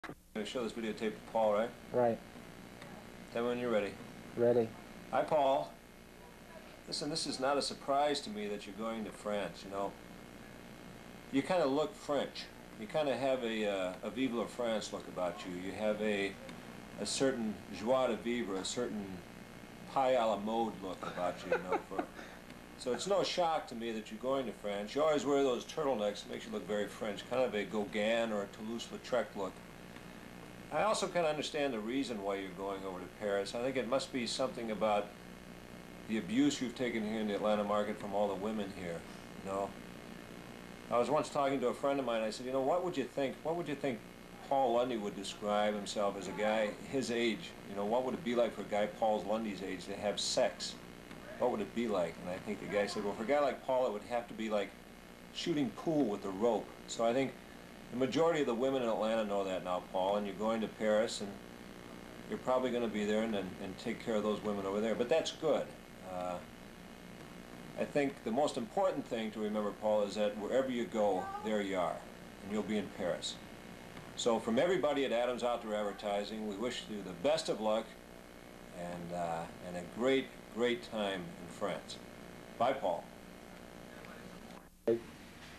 I'm going to show this videotape to Paul, right? Right. Tell me when you're ready. Ready. Hi, Paul. Listen, this is not a surprise to me that you're going to France, you know. You kind of look French. You kind of have a Vive la France look about you. You have a certain joie de vivre, a certain pie a la mode look about you, you know. So it's no shock to me that you're going to France. You always wear those turtlenecks. It makes you look very French, kind of a Gauguin or a Toulouse-Lautrec look. I also kind of understand the reason why you're going over to Paris. I think it must be something about the abuse you've taken here in the Atlanta market from all the women here, you know. I was once talking to a friend of mine. I said, you know, what would you think Paul Lundy would describe himself as a guy his age? You know, what would it be like for a guy Paul Lundy's age to have sex? What would it be like? And I think the guy said, well, for a guy like Paul, it would have to be like shooting pool with a rope. So I think the majority of the women in Atlanta know that now, Paul, and you're going to Paris, and you're probably going to be there and take care of those women over there. But that's good. I think the most important thing to remember, Paul, is that wherever you go, there you are, and you'll be in Paris. So from everybody at Adams Outdoor Advertising, we wish you the best of luck and a great, great time in France. Bye, Paul. You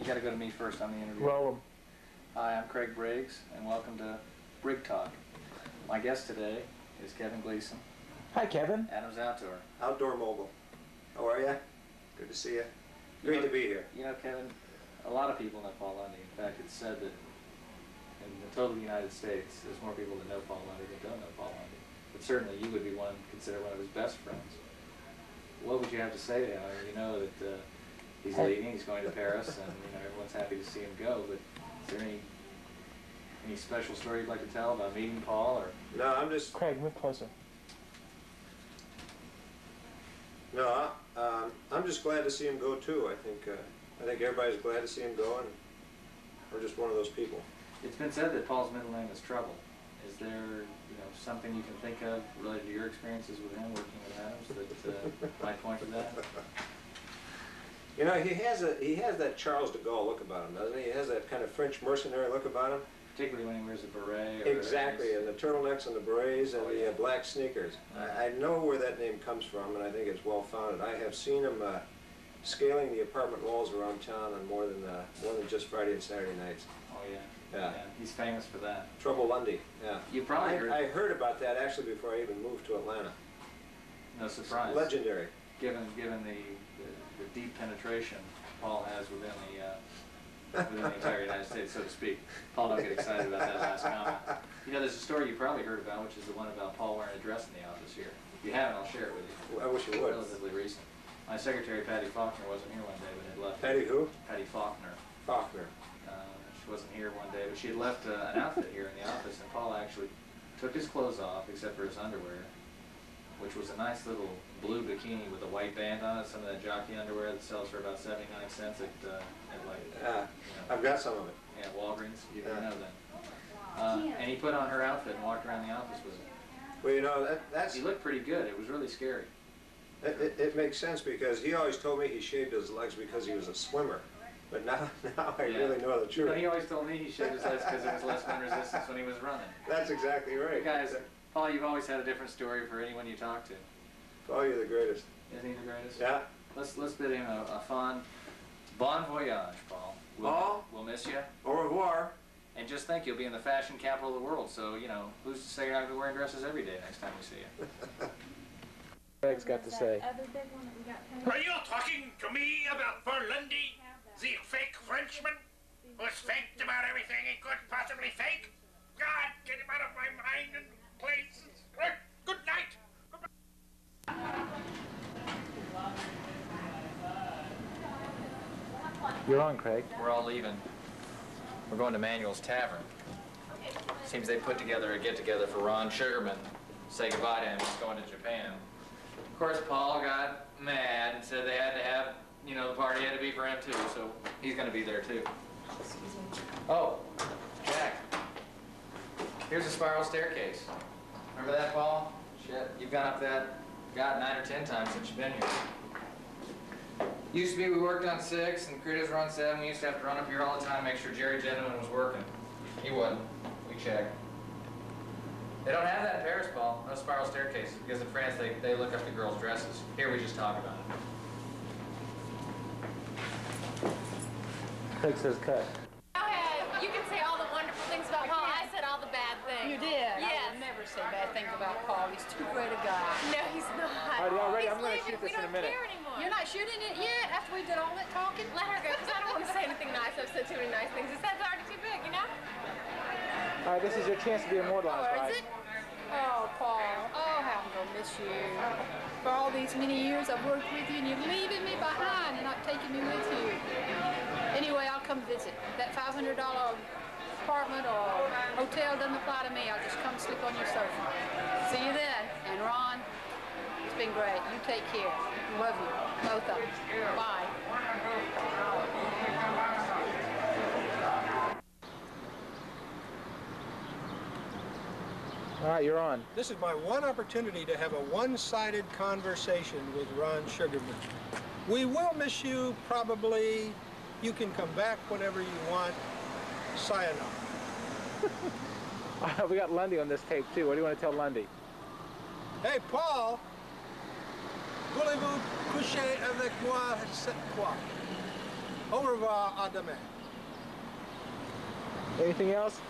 got to go to me first on the interview. Roll 'em. Hi, I'm Craig Briggs, and welcome to Brig Talk. My guest today is Kevin Gleason, Hi, Kevin. Adams Outdoor. Outdoor Mogul. How are you? Good to see you. Great to be here. You know, Kevin, a lot of people know Paul Lundy. In fact, it's said that in the total United States, there's more people that know Paul Lundy than don't know Paul Lundy. But certainly you would be considered one of his best friends. What would you have to say to him? I mean, you know that he's leaving, he's going to Paris, and you know everyone's happy to see him go, but is there any special story you'd like to tell about meeting Paul? Or No, I'm just... Craig, move closer. No, I'm just glad to see him go too. I think everybody's glad to see him go, and we're just one of those people. It's been said that Paul's middle name is Trouble. Is there, you know, something you can think of related to your experiences with him working with Adams that might point to that? You know, he has that Charles de Gaulle look about him, doesn't he? He has that kind of French mercenary look about him. Particularly when he wears a beret. Exactly, and the turtlenecks and the berets and the black sneakers. I know where that name comes from, and I think it's well founded. I have seen him scaling the apartment walls around town on more than just Friday and Saturday nights. Oh yeah. Yeah. He's famous for that. Trouble Lundy. Yeah. You probably heard. I heard about that actually before I even moved to Atlanta. No surprise. Legendary. Given the deep penetration Paul has within the entire United States, so to speak. Paul, don't get excited about that last comment. You know, there's a story you probably heard about, which is the one about Paul wearing a dress in the office here. If you haven't, I'll share it with you. Well, I wish you would. Relatively recent. My secretary, Patty Faulkner, wasn't here one day, but had left. Patty who? Patty Faulkner. Faulkner. She wasn't here one day, but she had left an outfit here in the office, and Paul actually took his clothes off, except for his underwear, which was a nice little blue bikini with a white band on it, some of that jockey underwear that sells for about 79 cents at like, you know, I've got some of it. Yeah, Walgreens, you know that. And he put on her outfit and walked around the office with it. Well, you know, that's... He looked pretty good. It was really scary. It makes sense because he always told me he shaved his legs because he was a swimmer. But now I really know the truth. You know, he always told me he shaved his legs because it was less wind resistance when he was running. That's exactly right. You guys, Paul, you've always had a different story for anyone you talk to. Paul, you're the greatest. Isn't he the greatest? Yeah. Let's bid him a fond bon voyage, Paul. We'll miss you. Au revoir. And just think, you'll be in the fashion capital of the world, so, you know, who's to say you're not going to be wearing dresses every day next time we see you? Craig's got to say. Are you talking to me about Lundy, the fake Frenchman, who has faked about everything he could possibly fake? God, get him out of my mind and place. Good night. You're on, Craig. We're all leaving. We're going to Manuel's Tavern. Seems they put together a get-together for Ron Sugarman. Say goodbye to him. He's going to Japan. Of course, Paul got mad and said they had to have, you know, the party had to be for him too, so he's going to be there too. Oh, Jack. Here's a spiral staircase. Remember that, Paul? Shit, you've gone up that, God, 9 or 10 times since you've been here. Used to be we worked on 6 and critters were on 7. We used to have to run up here all the time, make sure Jerry Gentleman was working. He wasn't. We checked. They don't have that in Paris, Paul. No spiral staircases. Because in France, they look up the girls' dresses. Here, we just talk about it. Craig says cut. You can say all the wonderful things about Paul. I said all the bad things. You did? Yes. I would never say bad things about Paul. He's too great a guy. No, he's not. All right, y'all ready? He's I'm going to leaving. shoot this in a minute. We don't care anymore. You're not shooting it yet after we did all that talking? Let her go, because I don't want to say anything nice. I've said too many nice things. His head's already too big, you know? All right, this is your chance to be immortalized, Oh, right? is it? Oh, Paul. Oh, how I'm going to miss you. For all these many years I've worked with you, and you're leaving me behind and not taking me with you. Anyway, I'll come visit. That $500 apartment or hotel doesn't apply to me. I'll just come sleep on your sofa. See you then. And Ron, it's been great. You take care. Love you. Both of them. Bye. All right, you're on. This is my one opportunity to have a one-sided conversation with Ron Sugarman. We will miss you, probably. You can come back whenever you want. Sayonara. We got Lundy on this tape, too. What do you want to tell Lundy? Hey, Paul, voulez-vous coucher avec moi cette fois? Au revoir, à demain. Anything else?